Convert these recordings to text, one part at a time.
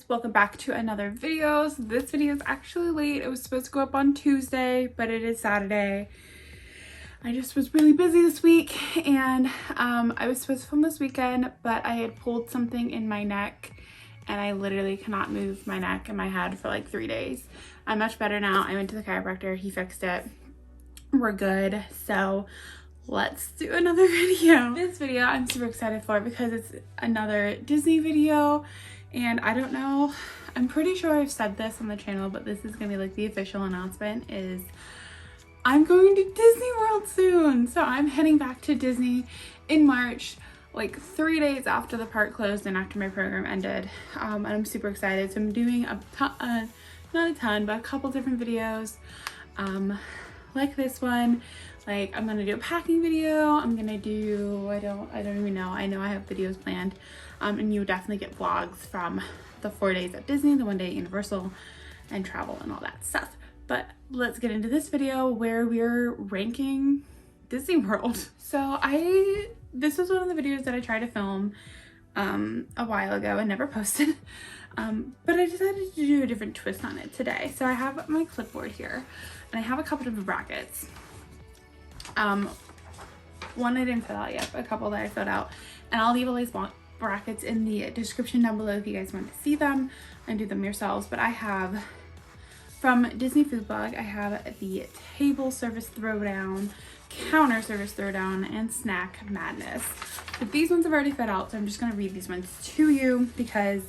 welcome back to another video. So this video is actually late. It was supposed to go up on Tuesday, but it is Saturday. I just was really busy this week, and I was supposed to film this weekend, but I had pulled something in my neck and I literally cannot move my neck and my head for like 3 days. I'm much better now. I went to the chiropractor, he fixed it. We're good. So let's do another video. This video I'm super excited for because it's another Disney video, and I don't know, I'm pretty sure I've said this on the channel, but this is gonna be like the official announcement, is I'm going to Disney World soon. So I'm heading back to Disney in March, like 3 days after the park closed and after my program ended. And I'm super excited. So I'm doing not a ton, but a couple different videos like this one. Like I'm gonna do a packing video. I'm gonna do, I don't even know. I know I have videos planned. And you definitely get vlogs from the 4 days at Disney, the 1 day at Universal, and travel and all that stuff. But let's get into this video where we're ranking Disney World. So this was one of the videos that I tried to film a while ago and never posted. But I decided to do a different twist on it today. So I have my clipboard here and I have a couple different brackets. One I didn't fill out yet, but a couple that I filled out, and I'll leave all these brackets in the description down below if you guys want to see them and do them yourselves. But I have, from Disney Food Blog, I have the table service throwdown, counter service throwdown, and snack madness. But these ones I've already filled out, so I'm just going to read these ones to you because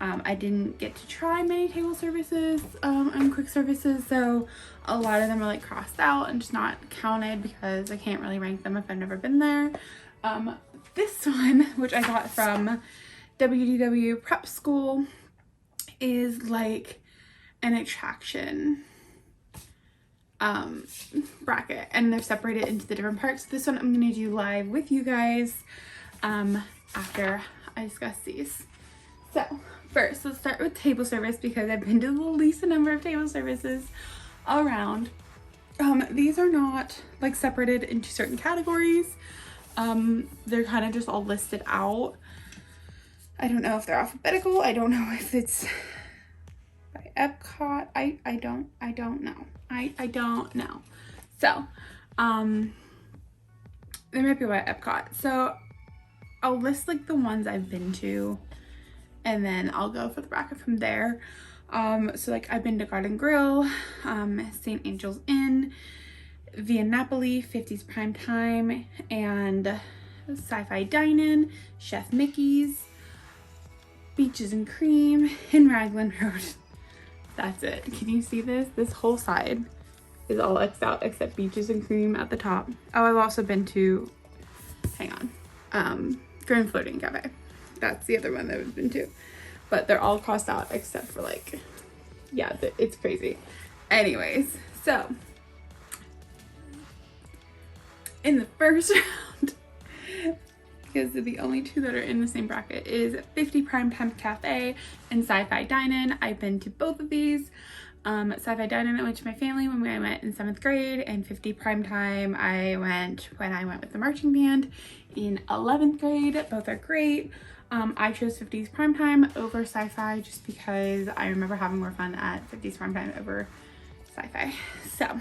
I didn't get to try many table services and quick services, so a lot of them are like crossed out and just not counted because I can't really rank them if I've never been there. This one, which I got from WDW Prep School, is like an attraction bracket, and they're separated into the different parts. This one I'm going to do live with you guys after I discuss these. So first, let's start with table service because I've been to the least number of table services around. These are not like separated into certain categories. They're kind of just all listed out. I don't know if they're alphabetical. I don't know if it's by Epcot. I don't know. I don't know. So, they might be by Epcot. So I'll list like the ones I've been to, and then I'll go for the bracket from there. So like I've been to Garden Grill, St. Angel's Inn, Via Napoli, 50s Prime Time, and Sci-Fi Dine-In, Chef Mickey's, Beaches and Cream, and Raglan Road. That's it. Can you see this? This whole side is all X'd out except Beaches and Cream at the top. Oh, I've also been to, hang on, Grand Floating Cafe. That's the other one that I've been to. But they're all crossed out except for like, yeah, it's crazy. Anyways, so in the first round, because the only two that are in the same bracket, is 50 Primetime Cafe and Sci-Fi Dine-In. I've been to both of these. Sci-Fi Dine-In I went to my family when I went in 7th grade, and 50 Primetime I went when I went with the marching band in 11th grade. Both are great. I chose 50's Primetime over Sci-Fi just because I remember having more fun at 50's Primetime over Sci-Fi. So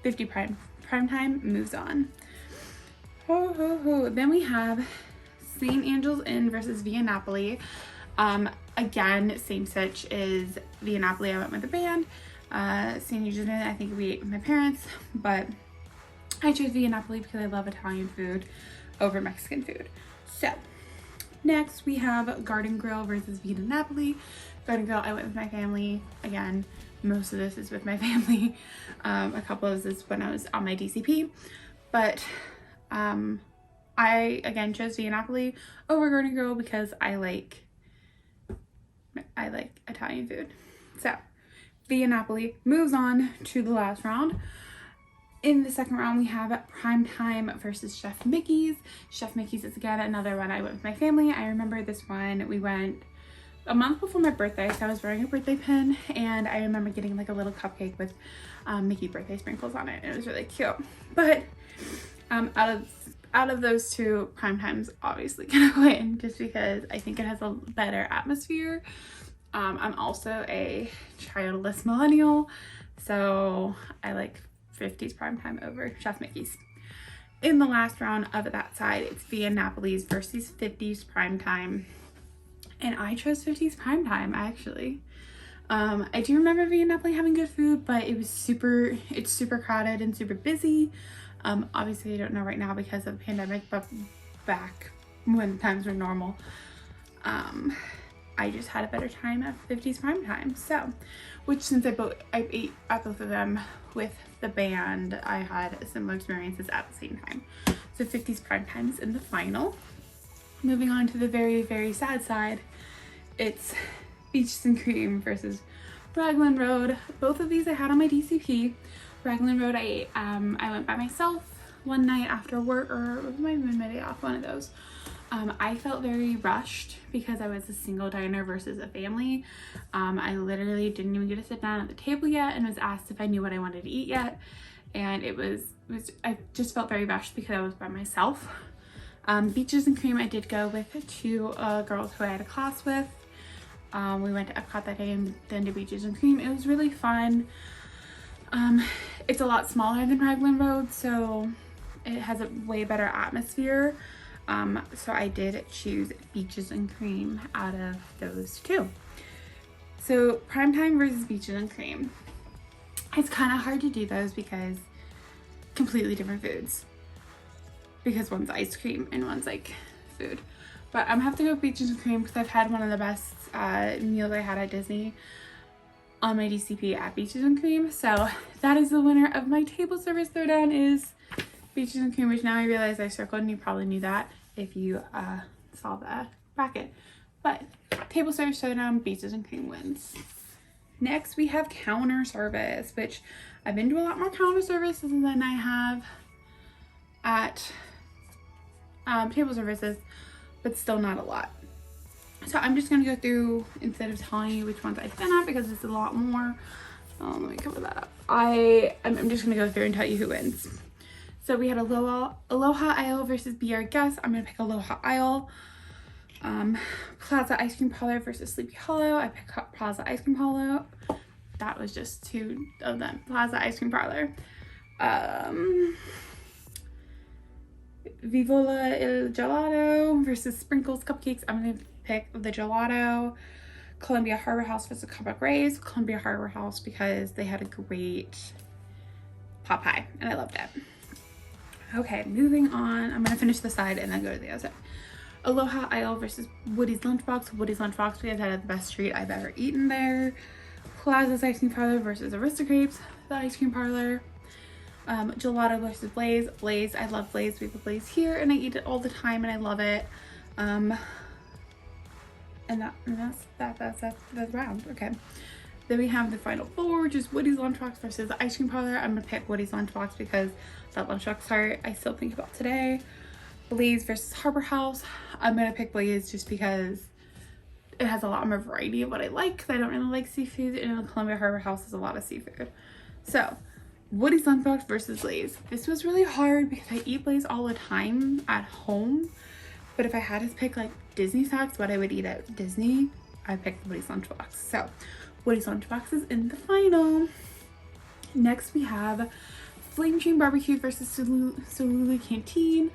50 Primetime moves on. Then we have St. Angel's Inn versus Via Napoli. Again, same such as Via Napoli, I went with the band. St. Angel's Inn, I think we ate with my parents, but I chose Via Napoli because I love Italian food over Mexican food. So next we have Garden Grill versus Via Napoli. Garden Grill, I went with my family. Again, most of this is with my family. A couple of this when I was on my DCP, but I again chose Via Napoli over Garden Grill because I like Italian food. So Via Napoli moves on to the last round. In the second round, we have Primetime versus Chef Mickey's. Chef Mickey's is again another one I went with my family. I remember this one, we went a month before my birthday, so I was wearing a birthday pin, and I remember getting like a little cupcake with Mickey birthday sprinkles on it. It was really cute. But out of those two, Primetime's obviously gonna win just because I think it has a better atmosphere. I'm also a childless millennial, so I like 50s primetime over Chef Mickey's. In the last round of that side, it's Via Napoli's versus 50s primetime. And I chose 50s primetime, actually. I do remember Via Napoli having good food, but it's super crowded and super busy. Obviously I don't know right now because of the pandemic, but back when times were normal, I just had a better time at 50s primetime. So, which since I ate at both of them with the band, I had similar experiences at the same time. So 50s primetime is in the final. Moving on to the very, very sad side, it's Beaches and Cream versus Raglan Road. Both of these I had on my DCP. Raglan Road I went by myself one night after work, or it might have been my day off, one of those. I felt very rushed because I was a single diner versus a family. I literally didn't even get to sit down at the table yet and was asked if I knew what I wanted to eat yet. And I just felt very rushed because I was by myself. Beaches and Cream, I did go with two girls who I had a class with. We went to Epcot that day and then to Beaches and Cream. It was really fun. It's a lot smaller than Raglan Road, so it has a way better atmosphere. So I did choose Beaches and Cream out of those two. So primetime versus Beaches and Cream. It's kind of hard to do those because completely different foods. Because one's ice cream and one's like food. But I'm gonna have to go with Beaches and Cream because I've had one of the best meals I had at Disney on my DCP at Beaches and Cream. So that is the winner of my table service throwdown, is Beaches and Cream, which now I realize I circled, and you probably knew that if you saw the bracket. But table service throwdown, Beaches and Cream wins. Next we have counter service, which I've been to a lot more counter services than I have at table services, but still not a lot. So I'm just gonna go through, instead of telling you which ones I've been at because it's a lot more. Let me cover that up. I'm just gonna go through and tell you who wins. So we had Aloha Isle versus Be Our Guest. I'm gonna pick Aloha Isle. Plaza Ice Cream Parlor versus Sleepy Hollow. I picked up Plaza Ice Cream Hollow. That was just two of them. Plaza Ice Cream Parlor. Vivola Il Gelato versus Sprinkles Cupcakes. I'm gonna pick the gelato. Columbia Harbor House versus Cupcake Rays. Columbia Harbor House because they had a great pot pie and I loved it. Okay, moving on. I'm gonna finish the side and then go to the other side. Aloha Isle versus Woody's Lunchbox. Woody's Lunchbox because I had the best treat I've ever eaten there. Plaza's Ice Cream Parlor versus Aristocrapes, the ice cream parlor. Gelato versus Blaze. Blaze, I love Blaze. We have a Blaze here and I eat it all the time and I love it. And that's round. Okay. Then we have the final four, which is Woody's Lunchbox versus the ice cream parlor. I'm gonna pick Woody's Lunchbox because that lunchbox tart I still think about today. Blaze versus Harbor House. I'm gonna pick Blaze just because it has a lot more variety of what I like, because I don't really like seafood, and the Columbia Harbor House has a lot of seafood. So Woody's Lunchbox versus Blaze. This was really hard because I eat Blaze all the time at home, but if I had to pick like Disney snacks, what I would eat at Disney, I picked Woody's Lunchbox. So Woody's Lunchbox is in the final. Next we have Flame Stream Barbecue versus Solulu Canteen.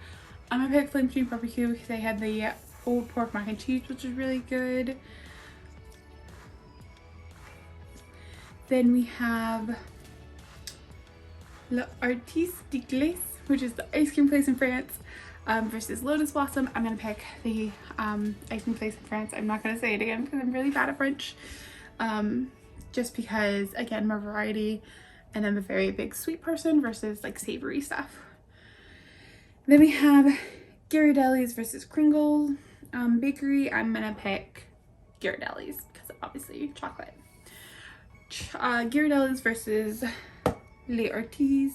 I'm gonna pick Flame Stream Barbecue because they had the pulled pork mac and cheese, which is really good. Then we have L'Artiste de Glace, which is the ice cream place in France, versus Lotus Blossom. I'm gonna pick the ice cream place in France. I'm not gonna say it again because I'm really bad at French. Just because, again, more variety, and I'm a very big sweet person versus like savory stuff. Then we have Ghirardelli's versus Kringle Bakery. I'm gonna pick Ghirardelli's because obviously chocolate. Ghirardelli's versus Les Ortiz.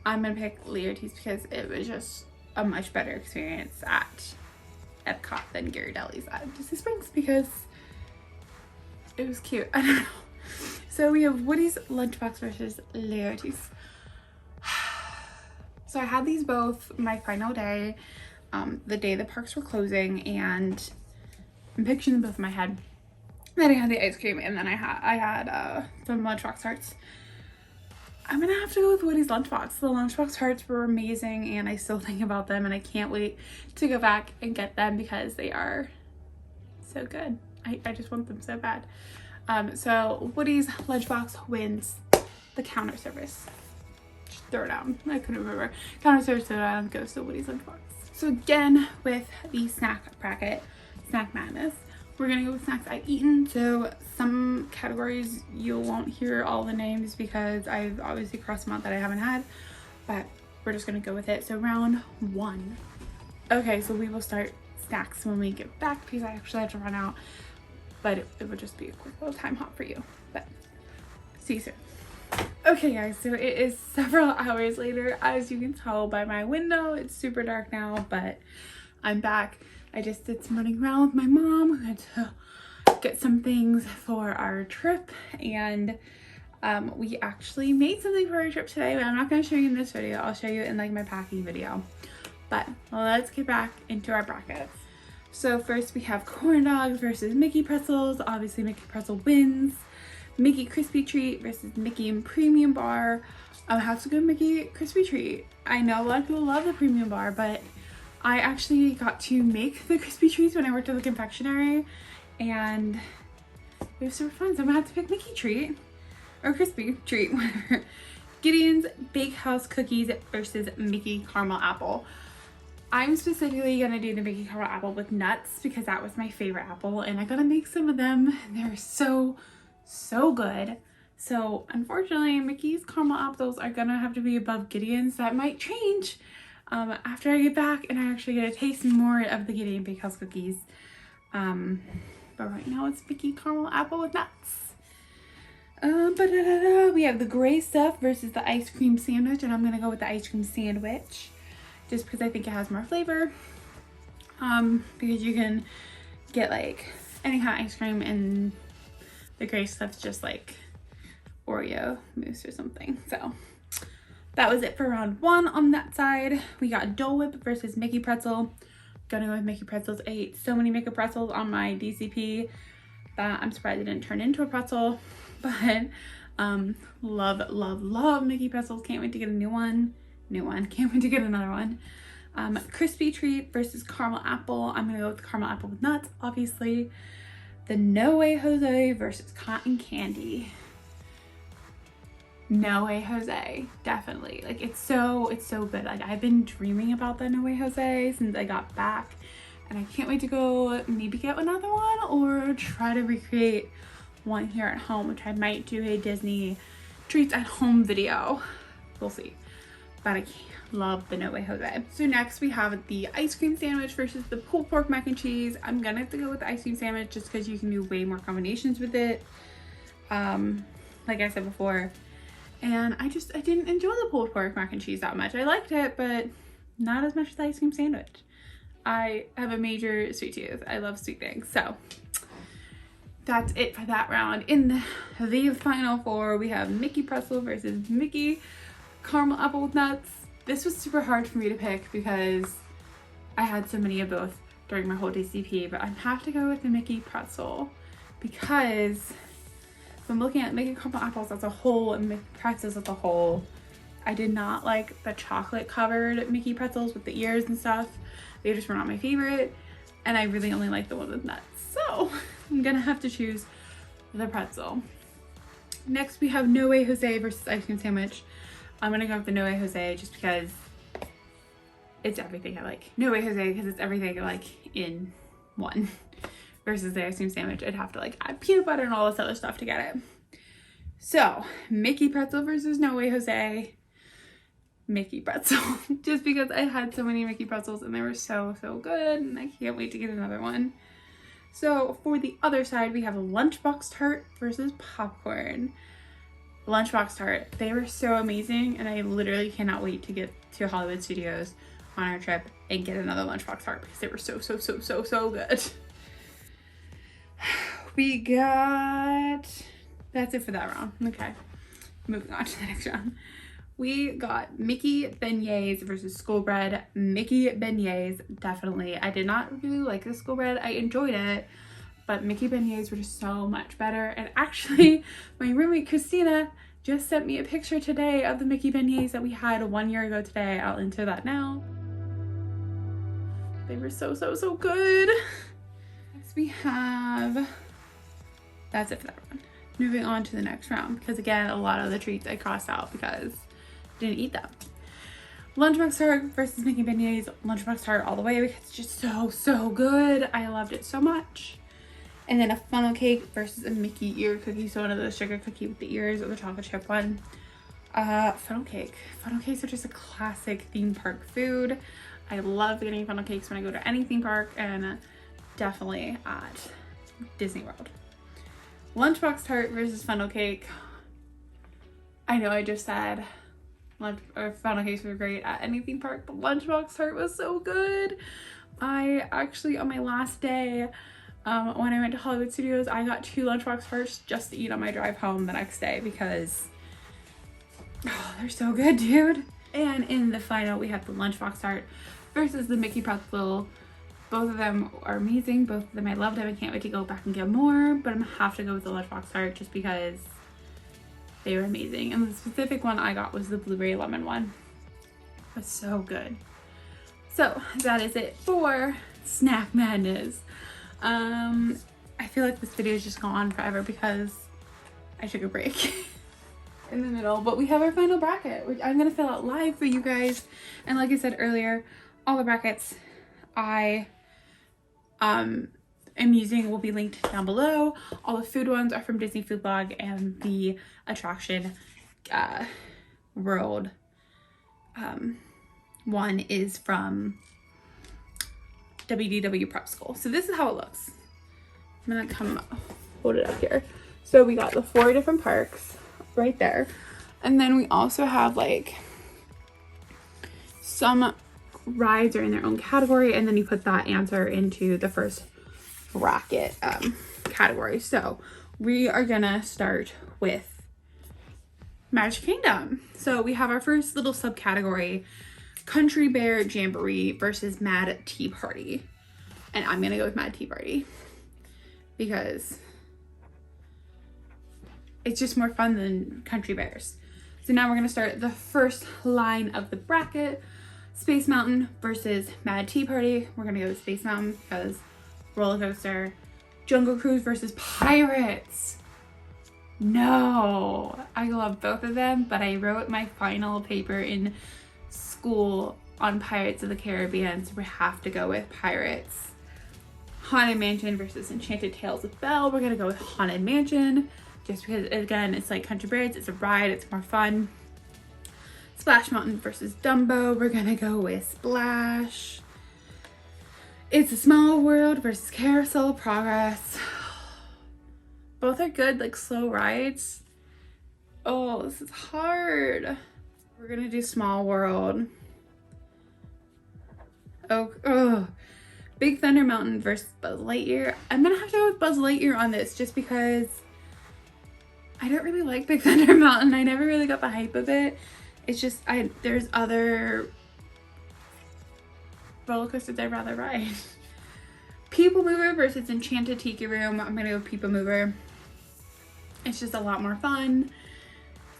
I'm gonna pick Les Ortiz because it was just a much better experience at Epcot than Ghirardelli's at Disney Springs because it was cute. I don't know. So we have Woody's Lunchbox versus Les Ortiz. So I had these both my final day, the day the parks were closing, and I'm picturing them both in my head. Then I had the ice cream, and then I had some Lunchbox Hearts. I'm gonna have to go with Woody's Lunchbox. The Lunchbox Hearts were amazing, and I still think about them, and I can't wait to go back and get them because they are so good. I just want them so bad. So Woody's Lunchbox wins the counter service. Just throw it down. I couldn't remember. Counter service throwdown goes to Woody's Lunchbox. So again, with the snack bracket, Snack Madness, we're gonna go with snacks I've eaten. So some categories you won't hear all the names because I've obviously crossed them out that I haven't had, but we're just gonna go with it. So round 1. Okay, so we will start snacks when we get back because I actually have to run out, but it would just be a quick little time hop for you. But see you soon. Okay guys, so it is several hours later. As you can tell by my window, it's super dark now, but I'm back. I just did some running around with my mom. We had to get some things for our trip, and we actually made something for our trip today, but I'm not going to show you in this video. I'll show you in like my packing video. But let's get back into our brackets. So first we have corn dogs versus Mickey pretzels. Obviously Mickey pretzel wins. Mickey crispy treat versus Mickey and premium bar. I have to go Mickey crispy treat. I know a lot of people love the premium bar, but I actually got to make the crispy treats when I worked at the confectionery, and it was super fun. So I'm gonna have to pick Mickey treat or crispy treat, whatever. Gideon's Bakehouse cookies versus Mickey caramel apple. I'm specifically gonna do the Mickey caramel apple with nuts because that was my favorite apple, and I gotta make some of them. They're so good. So unfortunately, Mickey's caramel apples are gonna have to be above Gideon's. That might change after I get back and I actually get a taste more of the Gideon Bakehouse cookies. But right now it's Mickey caramel apple with nuts. We have the gray stuff versus the ice cream sandwich, and I'm gonna go with the ice cream sandwich just because I think it has more flavor. Because you can get like any kind of ice cream, and the gray stuff's just like Oreo mousse or something. So that was it for round 1 on that side. We got Dole Whip versus Mickey pretzel. Gonna go with Mickey pretzels. I ate so many Mickey pretzels on my DCP that I'm surprised it didn't turn into a pretzel. But love Mickey pretzels. Can't wait to get a new one. Can't wait to get another one. Crispy treat versus caramel apple. I'm gonna go with caramel apple with nuts, obviously. The No Way Jose versus cotton candy. No Way Jose, definitely. Like it's so good. Like I've been dreaming about the No Way Jose since I got back, and I can't wait to go maybe get another one or try to recreate one here at home, which I might do a Disney treats at home video. We'll see. But I love the No Way Jose. So next we have the ice cream sandwich versus the pulled pork mac and cheese. I'm gonna have to go with the ice cream sandwich just because you can do way more combinations with it. Like I said before. And I didn't enjoy the pulled pork mac and cheese that much. I liked it, but not as much as the ice cream sandwich. I have a major sweet tooth. I love sweet things. So that's it for that round. In the final 4, we have Mickey pretzel versus Mickey caramel apple with nuts. This was super hard for me to pick because I had so many of both during my whole DCP, but I have to go with the Mickey pretzel because if I'm looking at Mickey caramel apples as a whole and Mickey pretzels as a whole, I did not like the chocolate covered Mickey pretzels with the ears and stuff. They just were not my favorite, and I really only like the one with nuts. So I'm gonna have to choose the pretzel. Next we have No Way Jose versus ice cream sandwich. I'm gonna go with the No Way Jose just because it's everything I like. No Way Jose because it's everything I like in one. Versus the ice cream sandwich, I'd have to like add peanut butter and all this other stuff to get it. So Mickey pretzel versus No Way Jose. Mickey pretzel. Just because I had so many Mickey pretzels and they were so good, and I can't wait to get another one. So for the other side, we have a Lunchbox tart versus popcorn. Lunchbox tart, they were so amazing, and I literally cannot wait to get to Hollywood Studios on our trip and get another Lunchbox tart because they were so good. We got, that's it for that round. Okay, moving on to the next round. We got Mickey beignets versus school bread. Mickey beignets, definitely. I did not really like the school bread. I enjoyed it, but Mickey beignets were just so much better. And actually, my roommate Christina just sent me a picture today of the Mickey beignets that we had 1 year ago today. I'll enter that now. They were so good. Next we have, that's it for that one. Moving on to the next round, because again, a lot of the treats I crossed out because I didn't eat them. Lunchbox tart versus Mickey beignets. Lunchbox tart all the way because it's just so good. I loved it so much. And then a funnel cake versus a Mickey ear cookie. So one of the sugar cookie with the ears or the chocolate chip one. Funnel cake. Funnel cakes are just a classic theme park food. I love getting funnel cakes when I go to any theme park, and definitely at Disney World. Lunchbox tart versus funnel cake. I know I just said funnel cakes were great at any theme park, but Lunchbox tart was so good. I actually, on my last day, when I went to Hollywood Studios, I got 2 Lunchbox tarts just to eat on my drive home the next day because they're so good, dude. And in the final, we have the Lunchbox tart versus the Mickey pretzel. Both of them are amazing. Both of them I loved them. I can't wait to go back and get more, but I'm gonna have to go with the Lunchbox tart just because they were amazing. And the specific one I got was the blueberry lemon one. It was so good. So that is it for Snack Madness. I feel like this video is just gone on forever because I took a break in the middle, but we have our final bracket, which I'm gonna fill out live for you guys. And like I said earlier, all the brackets I am using will be linked down below. All the food ones are from Disney Food Blog, and the attraction world one is from WDW Prep School. So this is how it looks. I'm gonna hold it up here. So we got the 4 different parks right there, and then we also have like some rides are in their own category, and then you put that answer into the first bracket category. So we are gonna start with Magic Kingdom. So we have our first little subcategory, Country Bear Jamboree versus Mad Tea Party. And I'm gonna go with Mad Tea Party because it's just more fun than Country Bears. So now we're gonna start the first line of the bracket. Space Mountain versus Mad Tea Party. We're gonna go with Space Mountain because roller coaster. Jungle Cruise versus Pirates. No, I love both of them, but I wrote my final paper in school on Pirates of the Caribbean, so we have to go with Pirates. Haunted Mansion versus Enchanted Tales of Belle. We're gonna go with Haunted Mansion just because, again, it's like Country Bears, it's a ride, it's more fun. Splash Mountain versus Dumbo. We're gonna go with Splash. It's a Small World versus Carousel of Progress. Both are good, like slow rides. Oh, this is hard. We're gonna do Small World. Oh, Big Thunder Mountain versus Buzz Lightyear. I'm gonna have to go with Buzz Lightyear on this just because I don't really like Big Thunder Mountain. I never really got the hype of it. It's just, there's other roller coasters I'd rather ride. People Mover versus Enchanted Tiki Room. I'm gonna go People Mover. It's just a lot more fun.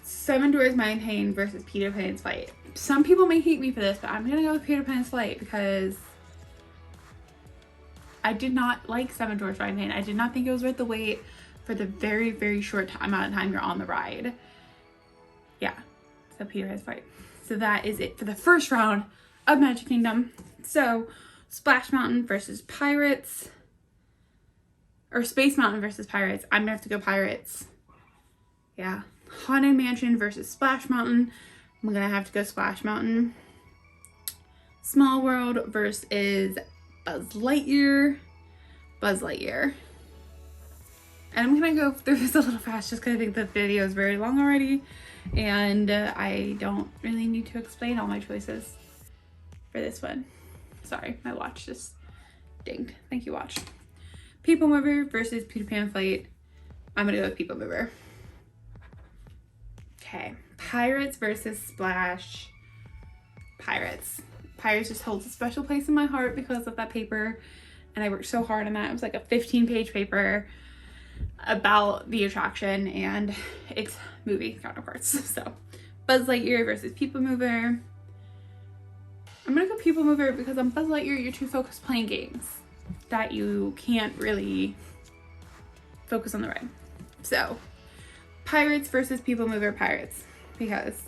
Seven Dwarfs Mine Train versus Peter Pan's Flight. Some people may hate me for this, but I'm gonna go with Peter Pan's Flight because I did not like Seven Dwarfs Mine Train. I did not think it was worth the wait for the very short amount of time you're on the ride. Yeah. So Peter Pan's Flight. So that is it for the first round of Magic Kingdom. So Splash Mountain versus Pirates, or Space Mountain versus Pirates. I'm gonna have to go Pirates. Yeah. Haunted Mansion versus Splash Mountain. I'm gonna have to go Splash Mountain. Small World versus Buzz Lightyear. Buzz Lightyear. And I'm gonna go through this a little fast just because I think the video is very long already. And I don't really need to explain all my choices for this one. Sorry, my watch just dinged. Thank you, watch. People Mover versus Peter Pan Flight. I'm gonna go with People Mover. Okay, Pirates versus Splash. Pirates. Pirates just holds a special place in my heart because of that paper and I worked so hard on that. It was like a 15-page paper about the attraction and its movie counterparts. So Buzz Lightyear versus People Mover. I'm gonna go People Mover because on Buzz Lightyear you're too focused playing games that you can't really focus on the ride. So Pirates versus People Mover. Pirates, because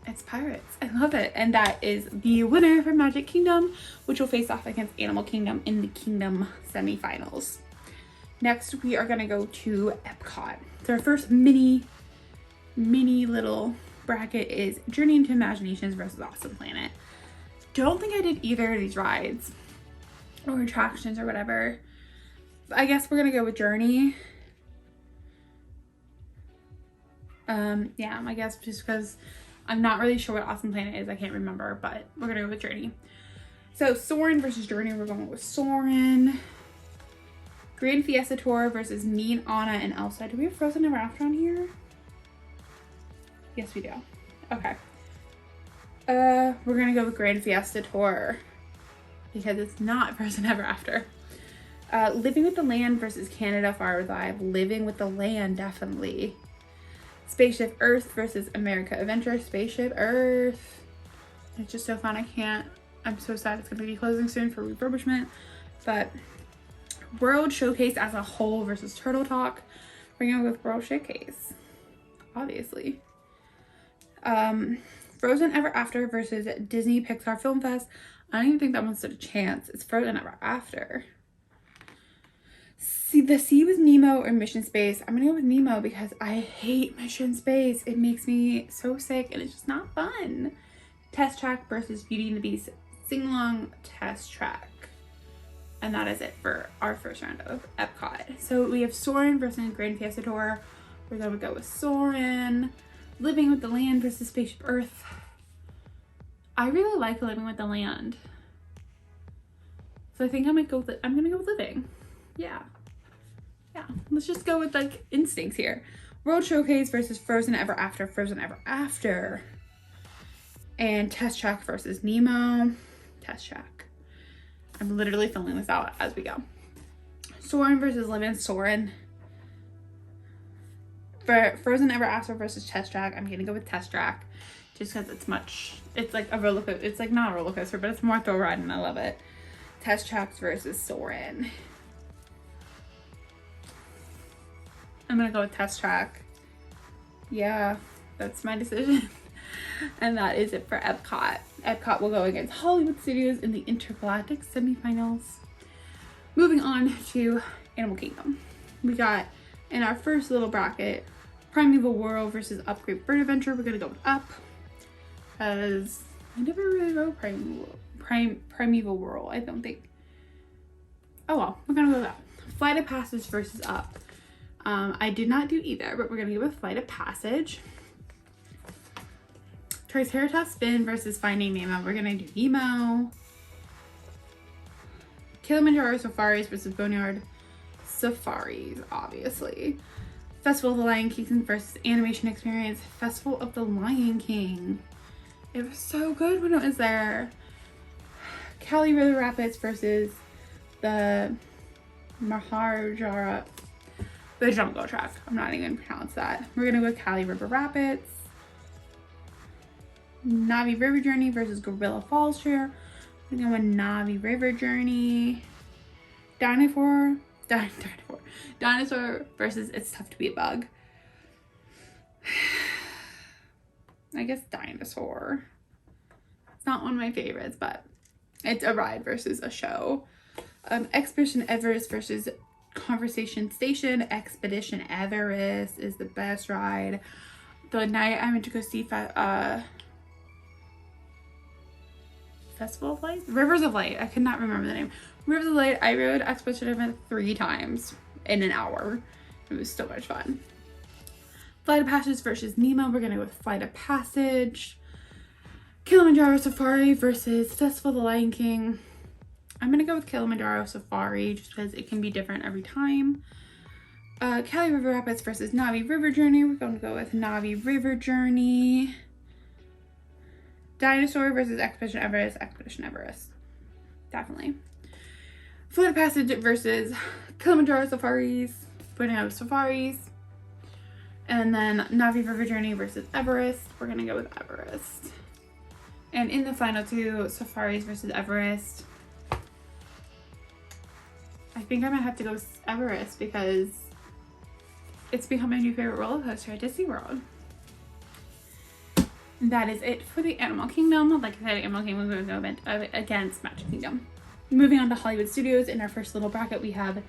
it's pirates. I love it. And that is the winner for Magic Kingdom, which will face off against Animal Kingdom in the Kingdom semifinals. Next, we are gonna go to Epcot. So our first mini little bracket is Journey into Imaginations versus Awesome Planet. Don't think I did either of these rides or attractions or whatever. I guess we're gonna go with Journey. Yeah, I guess just because I'm not really sure what Awesome Planet is. I can't remember, but we're gonna go with Journey. So Soarin' versus Journey, we're going with Soarin'. Grand Fiesta Tour versus Me and Anna and Elsa. Do we have Frozen Ever After on here? Yes, we do. Okay. We're gonna go with Grand Fiesta Tour because it's not Frozen Ever After. Living with the Land versus Canada Fire Live. Living with the Land, definitely. Spaceship Earth versus America Adventure. Spaceship Earth. It's just so fun. I'm so sad it's gonna be closing soon for refurbishment. But World Showcase as a whole versus Turtle Talk. We're gonna go with World Showcase, obviously. Frozen Ever After versus Disney Pixar Film Fest. I don't even think that one stood a chance. It's Frozen Ever After. See, the Sea with Nemo or Mission Space. I'm gonna go with Nemo because I hate Mission Space. It makes me so sick and it's just not fun. Test Track versus Beauty and the Beast Sing-Along Test Track. And that is it for our first round of Epcot. So we have Soarin' versus Grand Fiesta Tour. We're gonna go with Soarin'. Living with the Land versus Spaceship Earth. I really like Living with the Land. So I think I might go with I'm gonna go with Living. Yeah. Let's just go with like instincts here. World Showcase versus Frozen Ever After. Frozen Ever After. And Test Track versus Nemo. Test Track. I'm literally filling this out as we go. Soarin' versus Living. Soarin'. For Frozen Ever After versus Test Track, I'm gonna go with Test Track just because it's like a roller coaster. It's like not a roller coaster, but it's more thrill ride and I love it. Test Tracks versus Soarin'. I'm gonna go with Test Track. Yeah, that's my decision. And that is it for Epcot. Epcot will go against Hollywood Studios in the Intergalactic semifinals. Moving on to Animal Kingdom. We got in our first little bracket, Primeval World versus Upgrade Bird Adventure. We're gonna go with Up, because I never really rode Primeval World, I don't think. Oh well, we're gonna go with that. Flight of Passage versus Up. I did not do either, but we're gonna go with Flight of Passage. Triceratops Spin versus Finding Nemo. We're gonna do Nemo. Kilimanjaro Safaris versus Boneyard Safaris, obviously. Festival of the Lion King versus Animation Experience. Festival of the Lion King. It was so good when it was there. Cali River Rapids versus the Maharaja, the Jungle Track. I'm not even gonna pronounce that. We're gonna go with Cali River Rapids. Navi River Journey versus Gorilla Falls Trail. We're gonna go with Navi River Journey. Dinosaur versus It's Tough to Be a Bug. I guess Dinosaur. It's not one of my favorites, but it's a ride versus a show. Expedition Everest versus Conversation Station. Expedition Everest is the best ride. The night I went to go see Festival of Light? Rivers of Light. I could not remember the name. Rivers of Light. I rode Expedition Everest 3 times in an hour. It was so much fun. Flight of Passage versus Nemo. We're gonna go with Flight of Passage. Kilimanjaro Safari versus Festival of the Lion King. I'm gonna go with Kilimanjaro Safari just because it can be different every time. Cali River Rapids versus Navi River Journey. We're gonna go with Navi River Journey. Dinosaur versus Expedition Everest. Expedition Everest. Definitely. Flight of Passage versus Kilimanjaro Safaris. We're gonna go Safaris. And then Navi River Journey versus Everest. We're gonna go with Everest. And in the final two, Safaris versus Everest. I think I might have to go with Everest because it's become my new favorite roller coaster at Disney World. That is it for the Animal Kingdom. Like I said, Animal Kingdom was going to go against Magic Kingdom. Moving on to Hollywood Studios, in our first little bracket, we have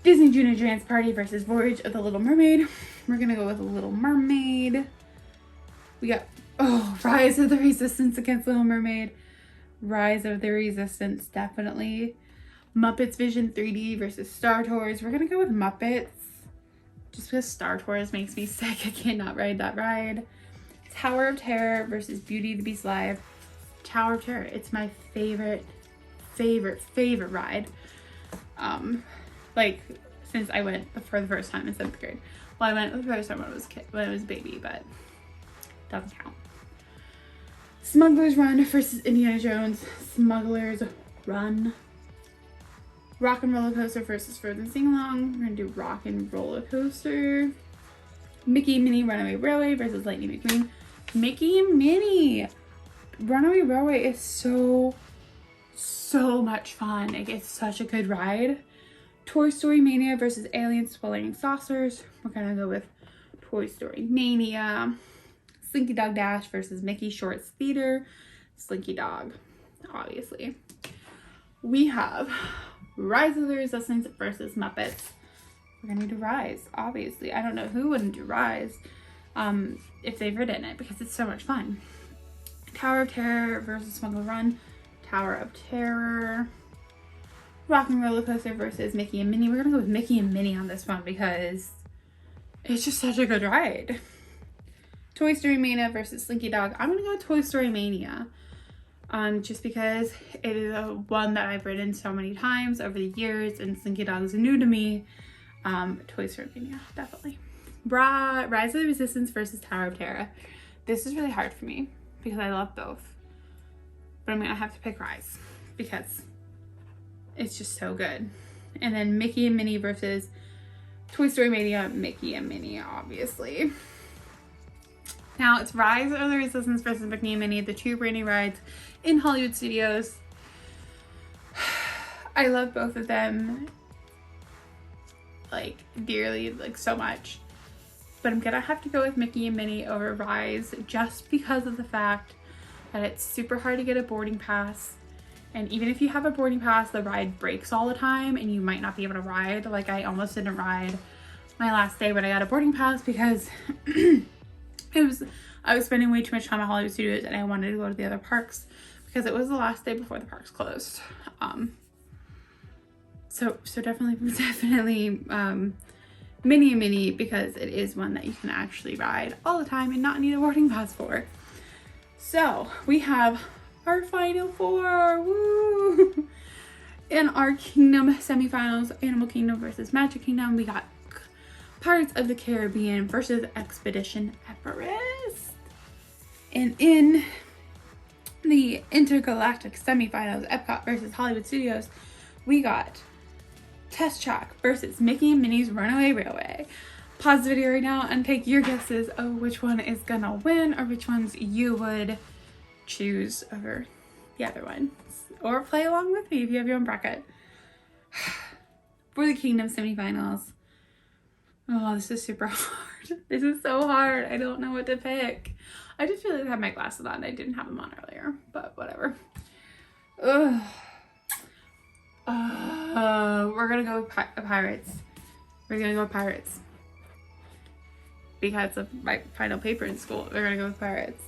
Disney Junior Dance Party versus Voyage of the Little Mermaid. We're gonna go with Little Mermaid. We got, Rise of the Resistance against Little Mermaid. Rise of the Resistance, definitely. Muppets Vision 3D versus Star Tours. We're gonna go with Muppets. Just because Star Tours makes me sick. I cannot ride that ride. Tower of Terror versus Beauty and the Beast Live. Tower of Terror, it's my favorite ride. Like since I went for the first time in 7th grade. Well, I went the first time when I was a baby, but doesn't count. Smuggler's Run versus Indiana Jones. Smuggler's Run. Rock and Roller Coaster versus Frozen Sing Along. We're gonna do Rock and Roller Coaster. Mickey and Minnie Runaway Railway versus Lightning McQueen. Mickey and Minnie Runaway Railway is so much fun. Like, it's such a good ride. Toy Story Mania versus Aliens Flying Saucers. We're gonna go with Toy Story Mania. Slinky Dog Dash versus Mickey Shorts Theater. Slinky Dog, obviously. We have Rise of the Resistance versus Muppets. We're gonna do Rise, obviously. I don't know who wouldn't do Rise if they've ridden it because it's so much fun. Tower of Terror versus Smuggler Run. Tower of Terror. Rock and Roller Coaster versus Mickey and Minnie. We're gonna go with Mickey and Minnie on this one because it's just such a good ride. Toy Story Mania versus Slinky Dog. I'm gonna go with Toy Story Mania. Just because it is one that I've ridden so many times over the years and Slinky Dog is new to me. Toy Story Mania, definitely. Rise of the Resistance versus Tower of Terror. This is really hard for me because I love both. But I'm gonna have to pick Rise because it's just so good. And then Mickey and Minnie versus Toy Story Mania. Mickey and Minnie, obviously. Now it's Rise of the Resistance versus Mickey and Minnie, the two brand new rides in Hollywood Studios. I love both of them like dearly, like so much. But I'm gonna have to go with Mickey and Minnie over Rise just because of the fact that it's super hard to get a boarding pass. And even if you have a boarding pass, the ride breaks all the time and you might not be able to ride. Like I almost didn't ride my last day when I got a boarding pass because I was spending way too much time at Hollywood Studios and I wanted to go to the other parks because it was the last day before the parks closed. So definitely Minnie and Minnie because it is one that you can actually ride all the time and not need a boarding pass for. So we have our final four. Woo! In our Kingdom semifinals, Animal Kingdom versus Magic Kingdom, we got Pirates of the Caribbean versus Expedition Everest. And in the intergalactic semifinals, Epcot versus Hollywood Studios, we got Test Track versus Mickey and Minnie's Runaway Railway. Pause the video right now and take your guesses of which one is gonna win or which ones you would choose over the other ones. Or play along with me if you have your own bracket. For the Kingdom semifinals. Oh, this is super hard. This is so hard. I don't know what to pick. I just realized I had my glasses on. I didn't have them on earlier, but whatever. Ugh. We're gonna go with Pirates. We're gonna go with Pirates. Because of my final paper in school, we're gonna go with Pirates.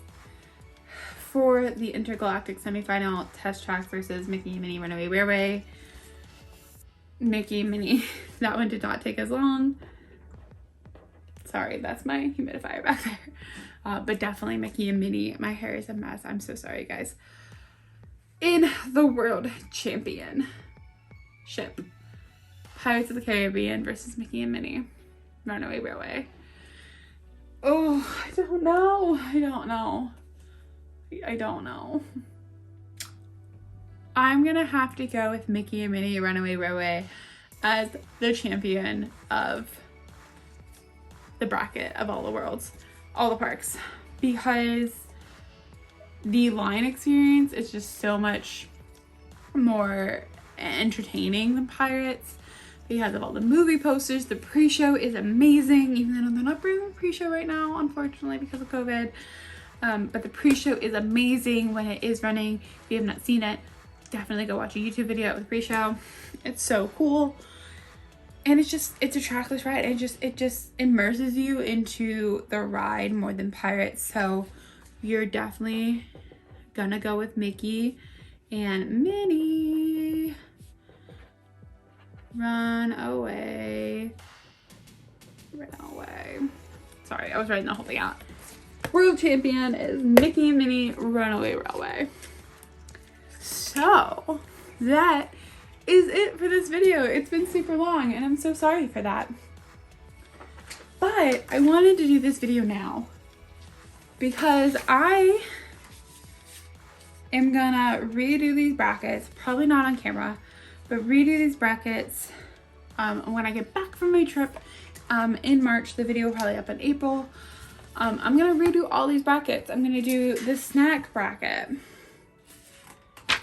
For the intergalactic semifinal, Test Track versus Mickey and Minnie Runaway Railway. Mickey and Minnie. That one did not take as long. Sorry, that's my humidifier back there. But definitely Mickey and Minnie. My hair is a mess. I'm so sorry, guys. In the World Championship, Pirates of the Caribbean versus Mickey and Minnie Runaway Railway. Oh, I don't know. I'm gonna have to go with Mickey and Minnie Runaway Railway as the champion of the bracket of all the worlds, all the parks, because the line experience is just so much more entertaining than Pirates because of all the movie posters. The pre-show is amazing, even though they're not bringing pre-show right now, unfortunately, because of COVID. But the pre-show is amazing when it is running. If you have not seen it, definitely go watch a YouTube video of the pre-show. It's so cool. And it's a trackless ride. It just immerses you into the ride more than Pirates. So you're definitely gonna go with Mickey and Minnie. Run away. Run away. Sorry, I was writing the whole thing out. World champion is Mickey and Minnie Runaway Railway. So that is it for this video. It's been super long and I'm so sorry for that. But I wanted to do this video now because I am gonna redo these brackets, probably not on camera, but redo these brackets when I get back from my trip in March. The video will probably up in April. I'm gonna redo all these brackets. I'm gonna do the snack bracket,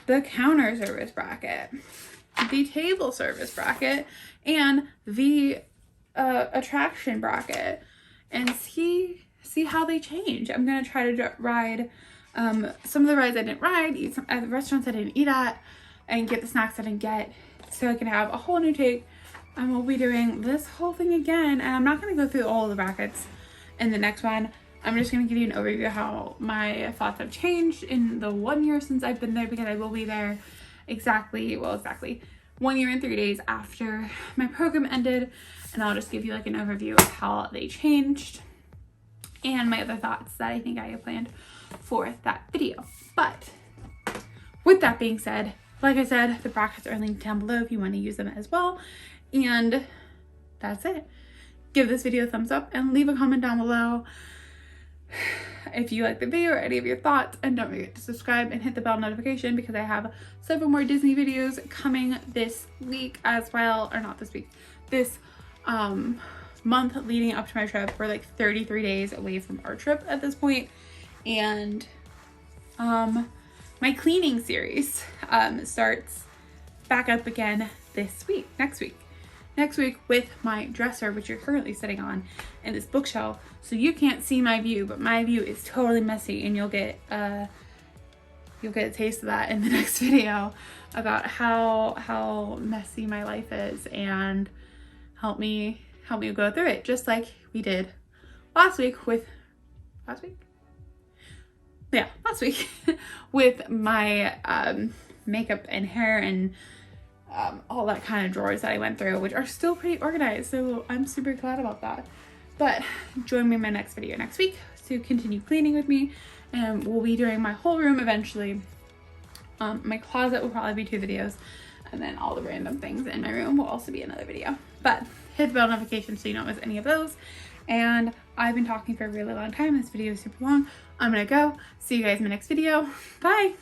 the counter service bracket, the table service bracket, and the attraction bracket, and see how they change. I'm gonna try to ride some of the rides I didn't ride, eat some at the restaurants I didn't eat at, and get the snacks I didn't get, so I can have a whole new take. And we'll be doing this whole thing again, and I'm not gonna go through all of the brackets in the next one. I'm just gonna give you an overview of how my thoughts have changed in the 1 year since I've been there, because I will be there exactly 1 year and 3 days after my program ended, and I'll just give you like an overview of how they changed and my other thoughts that I think I have planned for that video. But with that being said, like I said, the brackets are linked down below if you want to use them as well. And that's it. Give this video a thumbs up and leave a comment down below if you like the video or any of your thoughts, and don't forget to subscribe and hit the bell notification because I have several more Disney videos coming this week as well, or not this week, this month leading up to my trip. We're like 33 days away from our trip at this point, and my cleaning series starts back up again next week with my dresser, which you're currently sitting on, and this bookshelf. So you can't see my view, but my view is totally messy, and you'll get a taste of that in the next video about how messy my life is, and help me go through it, just like we did last week with my makeup and hair and all that kind of drawers that I went through, which are still pretty organized, so I'm super glad about that. But join me in my next video next week to continue cleaning with me, and we'll be doing my whole room eventually. My closet will probably be 2 videos, and then all the random things in my room will also be another video. But hit the bell notification so you don't miss any of those. And I've been talking for a really long time. This video is super long. I'm gonna go. See you guys in my next video. Bye.